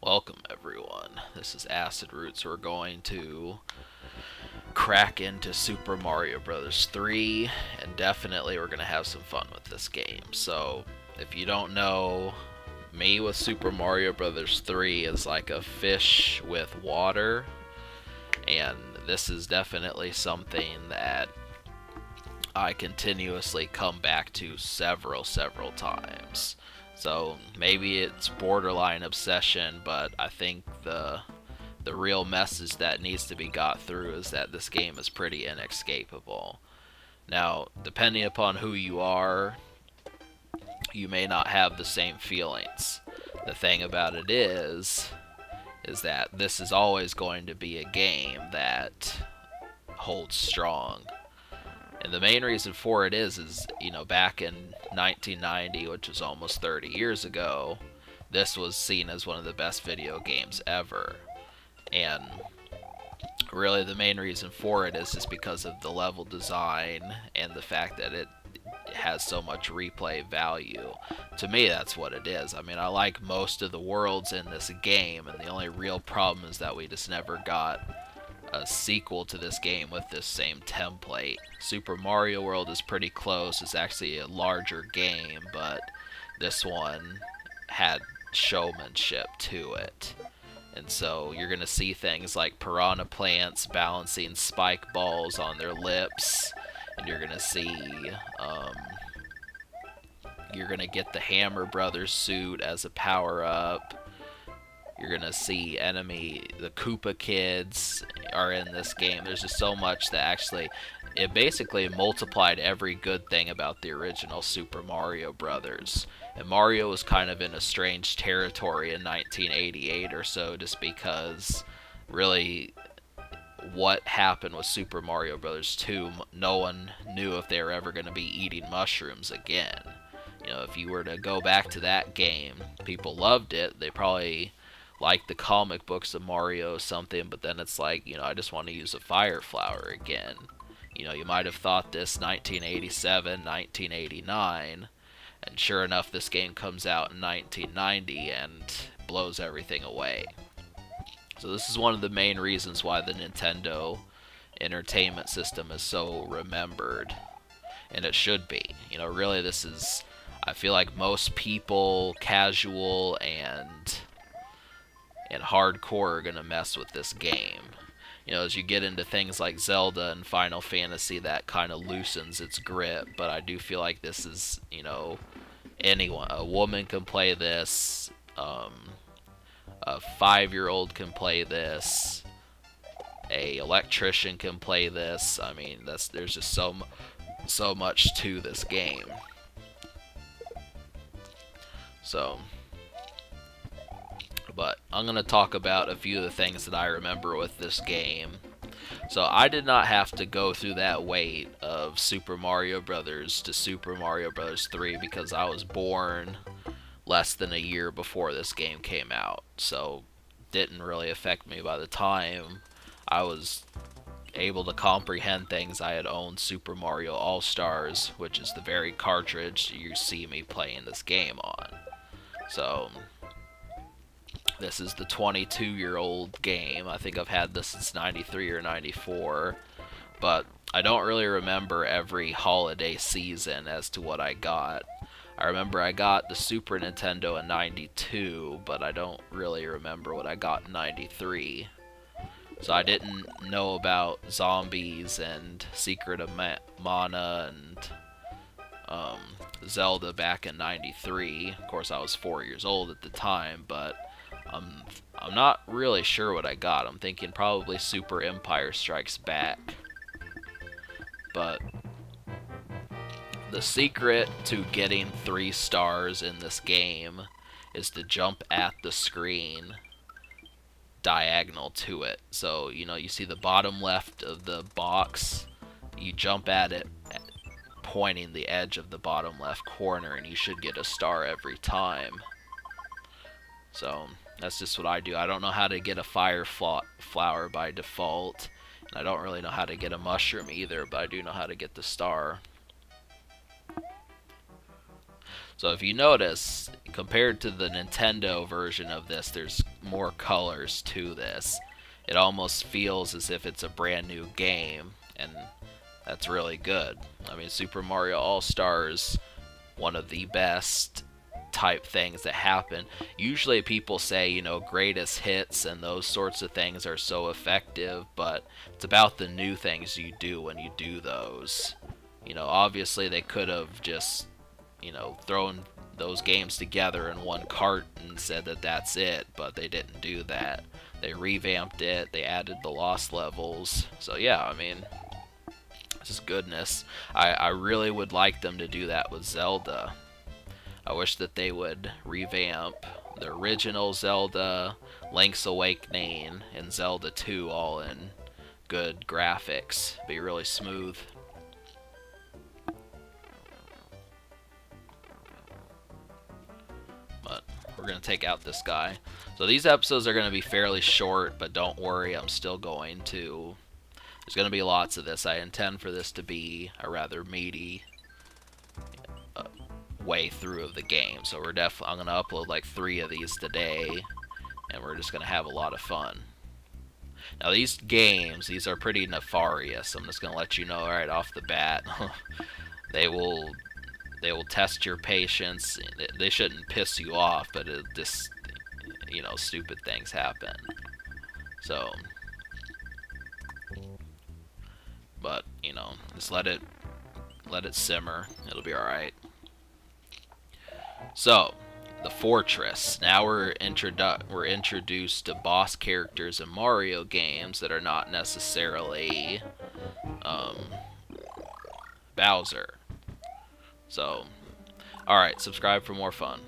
Welcome everyone. This is Acid Roots. We're going to crack into Super Mario Bros. 3, and definitely we're going to have some fun with this game. So, if you don't know, me with Super Mario Bros. 3 is like a fish with water, and this is definitely something that I continuously come back to several times. So maybe it's borderline obsession, but I think the real message that needs to be got through is that this game is pretty inescapable. Now, depending upon who you are, you may not have the same feelings. The thing about it is that this is always going to be a game that holds strong. And the main reason for it is back in 1990, which was almost 30 years ago, this was seen as one of the best video games ever. And really the main reason for it is just because of the level design and the fact that it has so much replay value. To me, that's what it is. I mean, I like most of the worlds in this game, and the only real problem is that we just never got a sequel to this game with this same template. Super Mario World is pretty close. It's actually a larger game, but this one had showmanship to it. And so you're going to see things like piranha plants balancing spike balls on their lips, and you're going to see you're going to get the Hammer Brothers suit as a power-up. You're going to see the Koopa kids are in this game. There's just so much that actually, it basically multiplied every good thing about the original Super Mario Brothers. And Mario was kind of in a strange territory in 1988 or so, just because really what happened with Super Mario Bros. 2, no one knew if they were ever going to be eating mushrooms again. If you were to go back to that game, people loved it. They probably like the comic books of Mario or something, but then it's like, I just want to use a fire flower again. You might have thought this 1987, 1989, and sure enough, this game comes out in 1990 and blows everything away. So this is one of the main reasons why the Nintendo Entertainment System is so remembered, and it should be. Really this is, I feel like most people, casual and hardcore, are going to mess with this game. As you get into things like Zelda and Final Fantasy, that kind of loosens its grip, but I do feel like this is, anyone. A woman can play this, a 5-year-old can play this, a electrician can play this. I mean, there's just so much to this game. But I'm going to talk about a few of the things that I remember with this game. So I did not have to go through that wait of Super Mario Brothers to Super Mario Bros. 3 because I was born less than a year before this game came out. So it didn't really affect me by the time I was able to comprehend things. I had owned Super Mario All-Stars, which is the very cartridge you see me playing this game on. So this is the 22-year-old game. I think I've had this since 93 or 94, but I don't really remember every holiday season as to what I got. I remember I got the Super Nintendo in 92, but I don't really remember what I got in 93. So I didn't know about Zombies and Secret of Mana and Zelda back in 93. Of course, I was 4 years old at the time, but I'm not really sure what I got. I'm thinking probably Super Empire Strikes Back. But the secret to getting 3 stars in this game is to jump at the screen diagonal to it. So, you see the bottom left of the box, you jump at it pointing the edge of the bottom left corner, and you should get a star every time. So that's just what I do. I don't know how to get a fire flower by default, and I don't really know how to get a mushroom either, but I do know how to get the star. So if you notice, compared to the Nintendo version of this, there's more colors to this. It almost feels as if it's a brand new game, and that's really good. I mean, Super Mario All-Stars, one of the best type things that happen. Usually people say, you know, greatest hits and those sorts of things are so effective, but it's about the new things you do when you do those. You know, obviously they could have just, you know, thrown those games together in one cart and said that that's it, but they didn't do that. They revamped it, they added the lost levels. So yeah, I mean, just goodness. I really would like them to do that with Zelda. I wish that they would revamp the original Zelda, Link's Awakening, and Zelda 2 all in good graphics. Be really smooth. But we're going to take out this guy. So these episodes are going to be fairly short, but don't worry, I'm still going to... There's going to be lots of this. I intend for this to be a rather meaty way through of the game. So we're I'm going to upload like 3 of these today, and we're just going to have a lot of fun. Now these games, these are pretty nefarious. I'm just going to let you know right off the bat. They will test your patience. They shouldn't piss you off, but it just, you know, stupid things happen. So, but, you know, just let it simmer. It'll be alright. So, the fortress. Now we're introduced to boss characters in Mario games that are not necessarily Bowser. So, alright, subscribe for more fun.